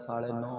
9:30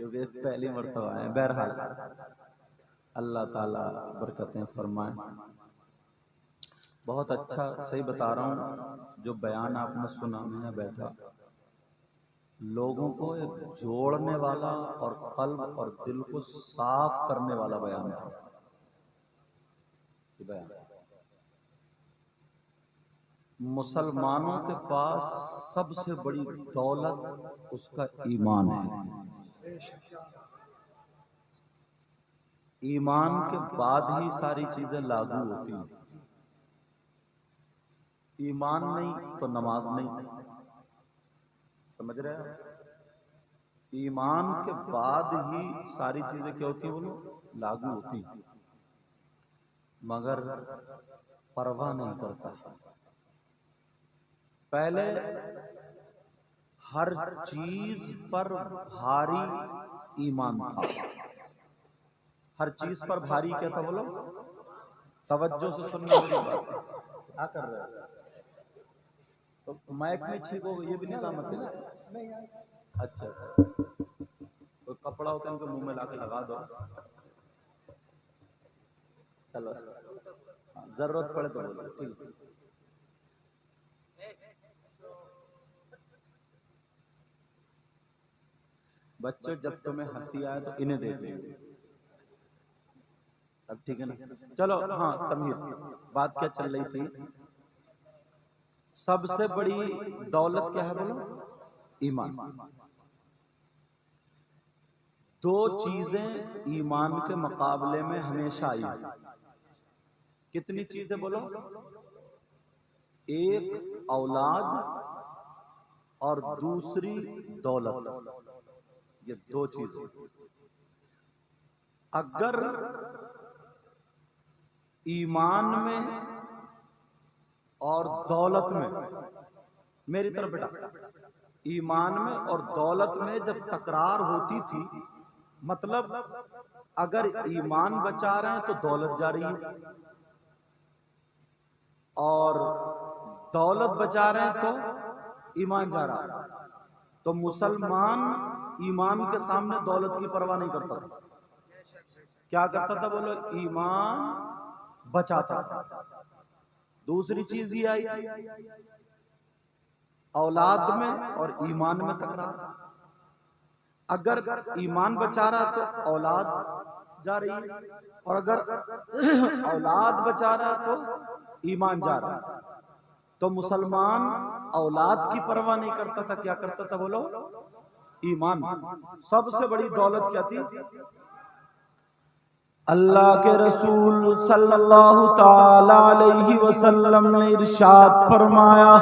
کیونکہ پہلی مرتبہ ہے. بہرحال اللہ تعالیٰ برکتیں فرمائیں. بہت اچھا صحیح بتا رہا ہوں جو بیان آپ نے سنا. میں بیٹھا لوگوں کو ایک جوڑنے والا اور قلب اور دل کو صاف کرنے والا بیان تھا. مسلمانوں کے پاس سب سے بڑی دولت اس کا ایمان ہے. ایمان کے بعد ہی ساری چیزیں لاگو ہوتی ہیں. ایمان نہیں تو نماز نہیں. سمجھ رہے ہیں؟ ایمان کے بعد ہی ساری چیزیں کیا ہوتی ہیں؟ وہ لاگو ہوتی ہیں. مگر پرواہ نہیں کرتا. پہلے ہر چیز پر بھاری ایمان تھا. ہر چیز پر بھاری کیا تھا؟ بولو توجہ سے سننا میری بات. کیا کر رہے ہیں؟ تو مائک میں ٹھیک ہوگا. یہ بھی نظامت ہے. اچھا کوئی کپڑا ہوتا ہے ان کے منہ میں لا کے لگا دو. چلو ضرورت پڑے تو بولو. ٹھیک. بچوں جب تمہیں ہنسی آئے تو انہیں دیکھ لیں. اب ٹھیک ہے نا. چلو ہاں تمہید بات کیا چل رہی تھی. سب سے بڑی دولت کیا ہے؟ بولو ایمان. دو چیزیں ایمان کے مقابلے میں ہمیشہ آئی. کتنی چیزیں بولو؟ ایک اولاد اور دوسری دولت. یہ دو چیزیں. اگر ایمان میں اور دولت میں، میری طرف بیٹا، ایمان میں اور دولت میں جب تکرار ہوتی تھی، مطلب اگر ایمان بچا رہے ہیں تو دولت جا رہی ہے، اور دولت بچا رہے ہیں تو ایمان جا رہا ہے. تو مسلمان ایمان کے سامنے دولت کی پرواہ نہیں کرتا تھا. کیا کرتا تھا؟ بولو ایمان بچاتا تھا. دوسری چیز یہ آئی اولاد میں اور ایمان میں تکرار. اگر ایمان بچا رہا تو اولاد جا رہی ہے، اور اگر اولاد بچا رہا تو ایمان جا رہا ہے. تو مسلمان اولاد کی پرواہ نہیں کرتا تھا. کیا کرتا تھا؟ بولو ایمان. سب سے بڑی دولت کیا تھی؟ اللہ کے رسول صلی اللہ تعالی علیہ وسلم نے ارشاد فرمایا،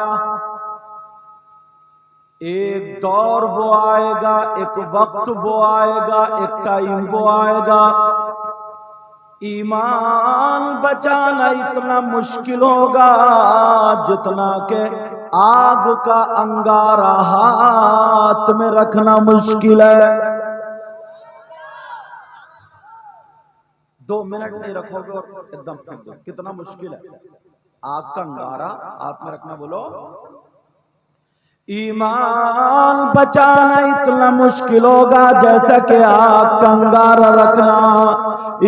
ایک دور وہ آئے گا، ایک وقت وہ آئے گا، ایک ٹائم وہ آئے گا، ایمان بچانا اتنا مشکل ہوگا جتنا کہ آگ کا انگارہ ہاتھ میں رکھنا مشکل ہے. 2 منٹ نہیں رکھو گے اور ایک دم پھینک دو. کتنا مشکل ہے آگ کا انگارہ ہاتھ میں رکھنا. بولو ایمان بچانا اتنا مشکل ہوگا جیسا کہ آگ کا انگارہ رکھنا.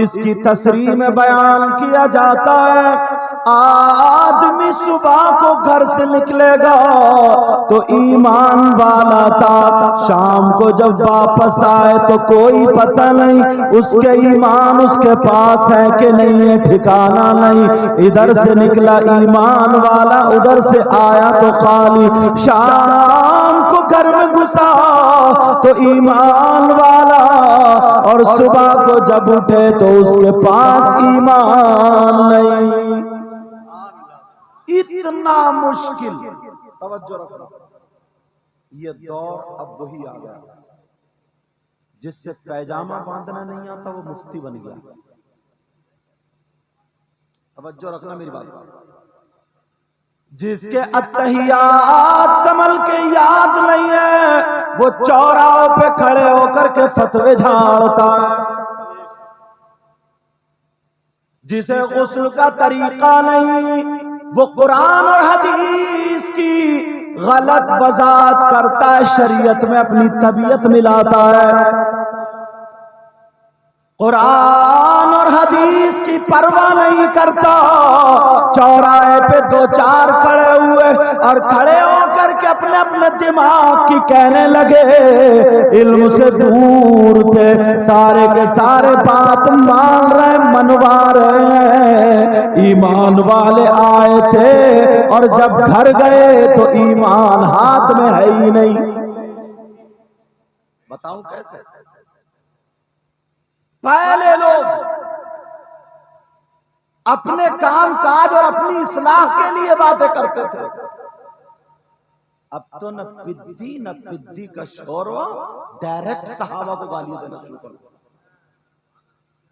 اس کی تصریح میں بیان کیا جاتا ہے، آدمی صبح کو گھر سے نکلے گا تو ایمان والا تھا، شام کو جب واپس آئے تو کوئی پتہ نہیں اس کے ایمان اس کے پاس ہے کہ نہیں ہے، ٹھکانہ نہیں. ادھر سے نکلا ایمان والا، ادھر سے آیا تو خالی. شام کو گھر میں گھسا تو ایمان والا، اور صبح کو جب اٹھے تو اس کے پاس ایمان نہیں. اتنا مشکل. توجہ رکھنا. یہ دور اب وہی آ گیا جس سے پیجامہ باندھنا نہیں آتا وہ مفتی بن گیا. توجہ رکھنا میری بات. جس کے اتحیات سنبھل کے یاد نہیں ہے وہ چوراہوں پہ کھڑے ہو کر کے فتوے جھاڑتا ہے. جسے غسل کا طریقہ نہیں وہ قرآن اور حدیث کی غلط وضاحت کرتا ہے، شریعت میں اپنی طبیعت ملاتا ہے. قرآن اور حدیث کی پرواہ نہیں کرتا، چوراہے پہ دو چار کھڑے ہوئے اور کھڑے ہو کر کے اپنے اپنے دماغ کی کہنے لگے، علم سے دور تھے سارے کے سارے، بات مان رہے منوا رہے ہیں، ایمان والے آئے تھے اور جب گھر گئے تو ایمان ہاتھ میں ہے ہی نہیں۔ بتاؤں کیسے؟ پہلے لوگ اپنے کام کاج اور اپنی اصلاح کے لیے باتیں کرتے تھے، اب تو نہ پدی کا شوروا ڈائریکٹ صحابہ کو گالیاں دینا شروع کر دیا۔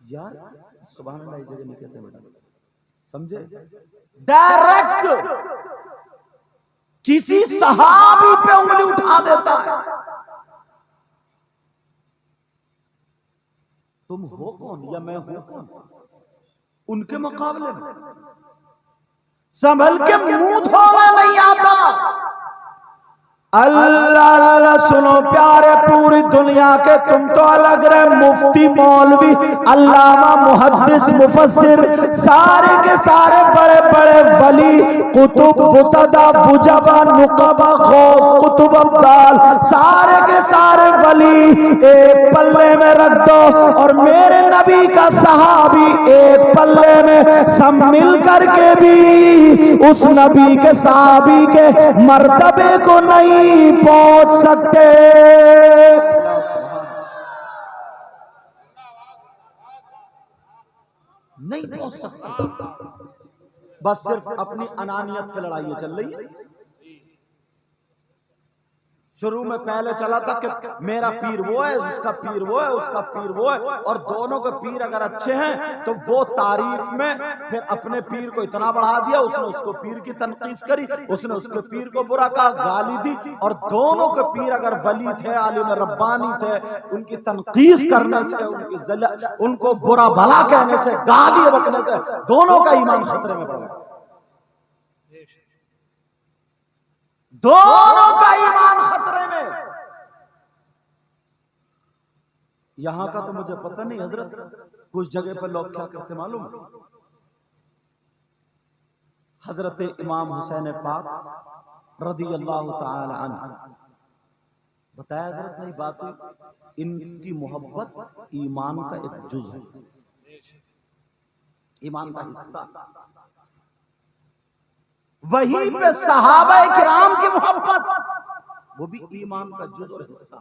یار سبحان اللہ اس جگہ نہیں کہتے بیٹا، سمجھے؟ ڈائریکٹ کسی صحابی پہ انگلی اٹھا دیتا ہے۔ تم ہو کون یا میں ہوں کون ان کے مقابلے میں؟ سنبھل کے منہ دھونا نہیں آتا۔ اللہ اللہ سنو پیارے، پوری دنیا کے تم تو الگ رہے، مفتی مولوی علامہ محدث مفسر سارے کے سارے بڑے بڑے ولی قطب بتدا بجبا نقبا غوث قطب ابدال سارے کے سارے ولی ایک پلے میں رکھ دو اور میرے نبی کا صحابی ایک پلے میں، سب مل کر کے بھی اس نبی کے صحابی کے مرتبے کو نہیں پہنچ سکتے۔ نہیں پہنچ سکتے، بس صرف اپنی انانیت پہ لڑائیاں چل رہی ہیں۔ شروع میں پہلے چلا تھا کہ میرا پیر وہ ہے، اس کا پیر وہ ہے، اس کا پیر وہ ہے، اور دونوں کے پیر اگر اچھے ہیں تو وہ تعریف میں پھر اپنے پیر کو اتنا بڑھا دیا، اس نے اس کو پیر کی تنقیص کری، اس نے اس کے پیر کو برا کہا، گالی دی، اور دونوں کے پیر اگر ولی تھے عالم ربانی تھے، ان کی تنقیص کرنے سے، ان کو برا بھلا کہنے سے، گالی بکنے سے دونوں کا ایمان خطرے میں پڑ گیا، دونوں کا ایمان خطرے میں۔ یہاں کا تو مجھے پتہ نہیں حضرت، کچھ جگہ پر لوگ کیا کہتے معلوم؟ حضرت امام حسین پاک رضی اللہ تعالی عنہ، بتایا حضرت نے بات ہوئی، ان کی محبت ایمان کا ایک جز ہے، ایمان کا حصہ۔ وہیں پہ صحابہ کرام کی محبت، وہ بھی ایمان کا جز اور حصہ۔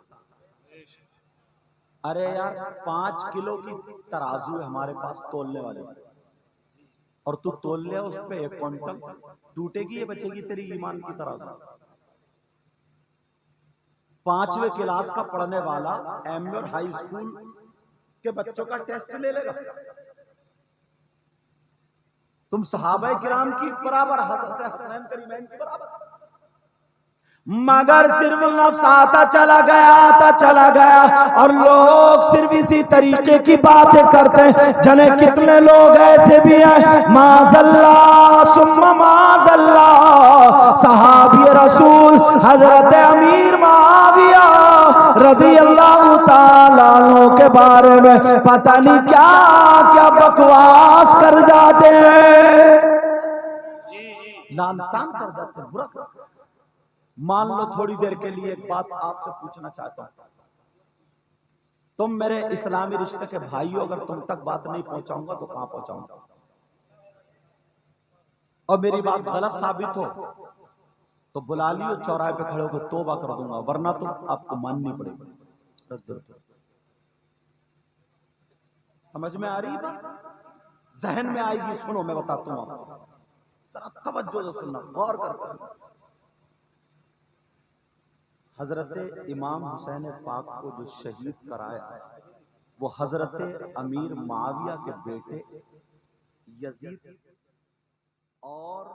ارے یار 5 کلو کی ترازو ہے ہمارے پاس تولنے والے، اور تو تول لیا اس پہ 1 کوئنٹل، ٹوٹے گی یا بچے گی تیری ایمان کی ترازو؟ 5ویں کلاس کا پڑھنے والا ایم اے اور ہائی اسکول کے بچوں کا ٹیسٹ لے لے گا؟ تم صحابہ کرام کی برابر، حضرت حسین کریمین کی برابر، مگر صرف لفظ آتا چلا گیا اور لوگ صرف اسی طریقے کی باتیں کرتے ہیں۔ جنے کتنے لوگ ایسے بھی ہیں معاذ اللہ ثم معاذ اللہ، صحابی رسول حضرت امیر معاویہ رضی اللہ تعالیٰ عنہ کے بارے میں پتہ نہیں کیا کیا بکواس کر جاتے ہیں، لعن تان کر جاتے ہیں، برا کر۔ مان لو تھوڑی دیر کے لیے ایک بات آپ سے پوچھنا چاہتا ہوں، تم میرے اسلامی رشتے کے بھائی ہو، اگر تم تک بات نہیں پہنچاؤں گا تو کہاں پہنچاؤں گا؟ اور میری بات غلط ثابت ہو تو بلا لیو، چوراہے پہ کھڑے ہو کے توبہ کر دوں گا، ورنہ تو آپ کو ماننی پڑے گی۔ سمجھ میں آ رہی بات؟ ذہن میں آئے گی، سنو میں بتاتا ہوں آپ کو، ذرا توجہ سے سننا، غور کر کے۔ حضرت امام حسین پاک کو جو شہید کرایا وہ حضرت امیر معاویہ کے بیٹے یزید اور